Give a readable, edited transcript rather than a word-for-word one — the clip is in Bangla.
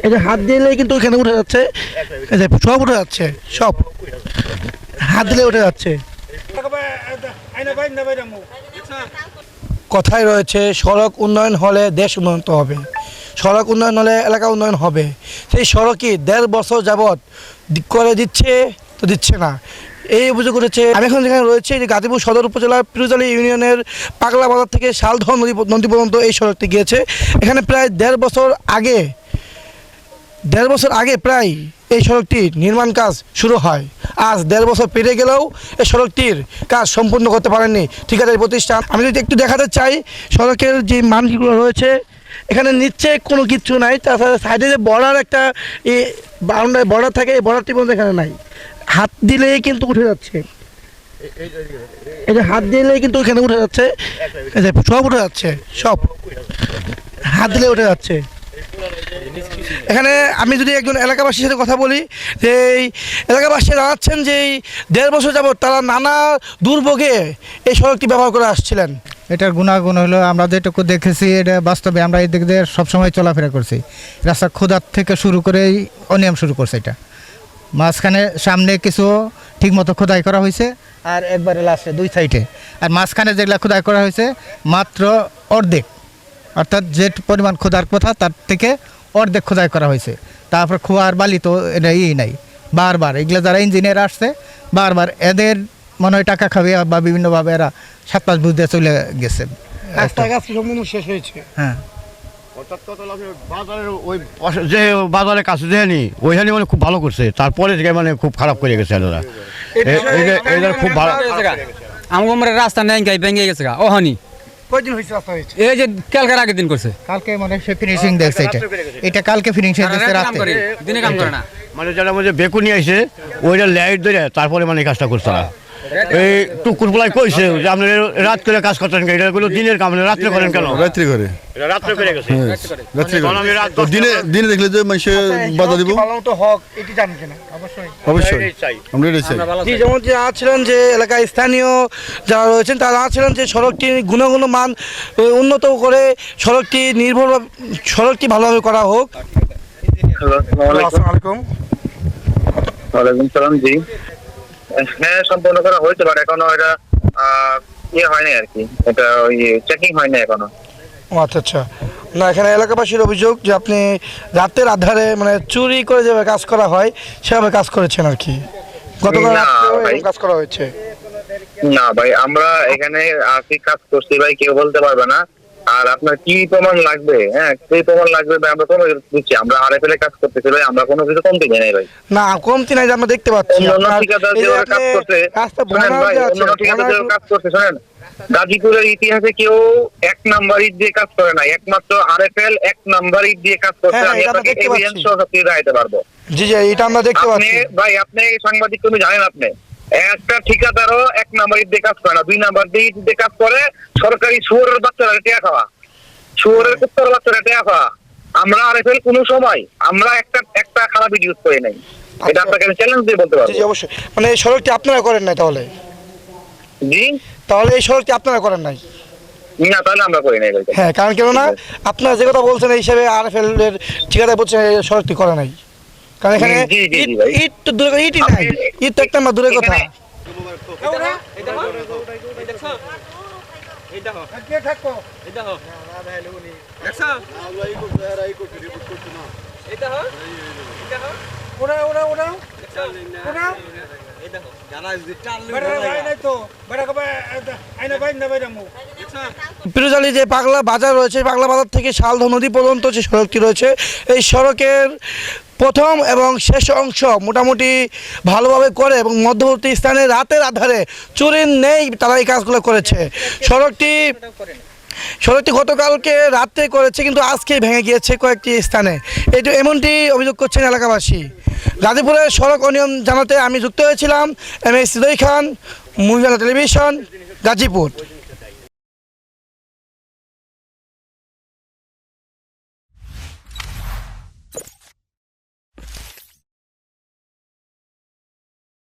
এই যে হাত দিলেই কিন্তু এখানে উঠে যাচ্ছে, এই যে সব উঠে যাচ্ছে, সব হাত দিলে উঠে যাচ্ছে। কথায় রয়েছে সড়ক উন্নয়ন হলে দেশ উন্নয়ন হবে, সড়ক উন্নয়ন হলে এলাকা উন্নয়ন হবে। সেই সড়কই 1.5 বছর যাবৎ করে দিচ্ছে তো দিচ্ছে না, এই অভিযোগ উঠেছে। আমি এখন যেখানে রয়েছে যে গাজীপুর সদর উপজেলার পিরোজআলী ইউনিয়নের পাগলা বাজার থেকে শালধর নদী পর্যন্ত এই সড়কটি গিয়েছে। এখানে প্রায় 1.5 বছর আগে প্রায় এই সড়কটির নির্মাণ কাজ শুরু হয়। আজ 1.5 বছর পেরিয়ে গেলেও এই সড়কটির কাজ সম্পূর্ণ করতে পারেননি ঠিকাদারি প্রতিষ্ঠান। আমি যদি একটু দেখাতে চাই সড়কের যে মানগুলো রয়েছে, এখানে নিচে কোনো কিছু নাই, তাছাড়া সাইডে যে বর্ডার একটা বাউন্ডারি বর্ডার থাকে, এই বর্ডারটি পর্যন্ত এখানে নাই। হাত দিলেই কিন্তু উঠে যাচ্ছে, এই যে হাত দিলেই কিন্তু এখানে উঠে যাচ্ছে, এই যে সব উঠে যাচ্ছে, সব হাত দিলে উঠে যাচ্ছে। এখানে আমি যদি একজন এলাকাবাসীর সাথে কথা বলি, যে এই এলাকাবাসী জানাচ্ছেন যে এই 1.5 বছর যাবৎ তারা নানা দুর্ভোগে এই সড়কটি ব্যবহার করে আসছিলেন। এটার গুণাগুণ হলো আমরা যেটুকু দেখেছি, এটা বাস্তবে আমরা এই দিক দিয়ে সবসময় চলাফেরা করছি। রাস্তা খোদার থেকে শুরু করে অনিয়ম শুরু করছে। এটা মাঝখানে সামনে কিছু ঠিকমতো খোদাই করা হয়েছে, আর একবারে লাস্টে 2 সাইডে, আর মাঝখানে যেগুলো খোদাই করা হয়েছে মাত্র অর্ধেক, অর্থাৎ যে পরিমাণ খোদার কথা তার থেকে অর্ধেক খোদাই করা হয়েছে। তারপর খোয়ার বালি তো এটা নাই, বারবার এগুলো যারা ইঞ্জিনিয়ার আসছে বারবার এদের মনে হয় টাকা খাবে বা বিভিন্নভাবে এরা 7-5 বুঝতে চলে গেছে। শেষ হয়েছে। হ্যাঁ, বাজারের ওই যে বাজারের কাছে যেখানে ওইখানে মানে খুব ভালো করছে, তারপরে থেকে মানে খুব খারাপ করে গেছে। এরা খুব ভালো আমার রাস্তা নেই গাই ভেঙে গেছে গা ওহানি। কয়দিন হয়েছে রাস্তা হয়েছে? এই যে কালকের আগের দিন করছে, কালকে মানে সে ফিনিশিং দেখছে। এটা কালকে ফিনিশিং দেখছে রাতে, দিনে কাম করে না। মানে যারা মধ্যে বেকুনি আইছে ওইটা লাইট ধরে তারপরে মানে কাজটা করছে না। এই টুকুর বলাই কইছে যে আপনি রাত করে কাজ করতেন, এটা গুলো দিনের কাম, রাত্রে করেন কেন? রাত্রি করে, রাত্রে করে গেছে। দিনে দেখলে যে মানুষে বাধা দিব, তো হক এটি জানেন কিনা? অবশ্যই আমরা এটাই চাই। যেমন যে আছিলেন যে এলাকায় স্থানীয় যারা রয়েছেন তারা আছিলেন যে সড়কটি গুণগত মান উন্নত করে সড়কটি ভালোভাবে করা হোক। আসসালামু আলাইকুম। ওয়ালাইকুম সালাম। জি, হ্যাঁ সম্পূর্ণ করা হয়েছে, বাট এখনো এটা হয়নি আর কি, এটা ওই চেকিং হয়নি এখনো। আচ্ছা আচ্ছা। না, এখানে এলাকাবাসীর অভিযোগ যে আপনি রাতের আধারে মানে চুরি করে যেভাবে কাজ করা হয় সেভাবে কাজ করেছেন আর কি, গতকাল কাজ করা হয়েছে। না ভাই, আমরা এখানে আর্থিক কাজ করছি ভাই, কেউ বলতে পারবে না। আর আপনার কি প্রমাণ লাগবে? হ্যাঁ, কি প্রমাণ লাগবে ভাই? আমরা কোনো দিচ্ছি, আমরা আরএফএল এ কাজ করতেছি ভাই, আমরা কোনো কিছু কমতি নেই ভাই। না, কমতি নাই, আমরা দেখতে পাচ্ছি অন্য ঠিকাদার যেভাবে কাজ করছে, শুনেন ভাই, অন্য ঠিকাদার যেভাবে কাজ করছে, শুনেন, গাজীপুরের ইতিহাসে কেউ 1 নাম্বার ইট দিয়ে কাজ করে না, একমাত্র আরএফএল 1 নাম্বার ইট দিয়ে কাজ করছে। আমি আপনাকে এভিডেন্স সহ সব কিছু দেখাইতে পারবো। জি জি, এটা আমরা দেখতে পাচ্ছি ভাই। আপনি সাংবাদিক, তুমি জানেন, আপনি একটা ঠিকাদারও 1 নাম্বার ইট দিয়ে কাজ করে না, 2 নাম্বার ইট দিয়ে কাজ করে। সরকারি শুয়োরের বাচ্চারা টেয়া খাওয়া, শুয়োরের কুত্তার বাচ্চারা টেয়া খাওয়া। আমরা আরএফএল কোনো সময় আমরা একটা খারাপ ইউজ করি নাই, এটা আপনাকে আমি চ্যালেঞ্জ দিয়ে বলতে পারবো। জি অবশ্যই। মানে এই সড়কটি আপনারা করেন নাই তাহলে? জি, তাহলে এই সড়কটি আপনারা করেন নাই? না, তাহলে আমরা করি নাই। হ্যাঁ, কারণ কেননা আপনারা যে কথা বলছেন এই হিসাবে আরএফএল এর ঠিকাদার বলছেন এই সড়কটি করে নাই, কারণ এখানে ইট তো দূরে কথা, ইটই নাই, ইট তো একটা দূরের কথা। পিরোজআলী যে পাগলা বাজার রয়েছে, পাগলা বাজার থেকে শালধর নদী পর্যন্ত যে সড়কটি রয়েছে, এই সড়কের প্রথম এবং শেষ অংশ মোটামুটি ভালোভাবে করে এবং মধ্যবর্তী স্থানে রাতের আধারে চুরি নেই, তারা এই কাজগুলো করেছে। সড়কটি গতকালকে রাতে করেছে, কিন্তু আজকে ভেঙে গিয়েছে কয়েকটি স্থানে, এমনটি অভিযোগ করছেন এলাকাবাসী। গাজীপুরের সড়ক অনিয়ম জানাতে আমি যুক্ত হয়েছিলাম। M S Hridoy Khan, মুভিবাংলা television, Gazipur.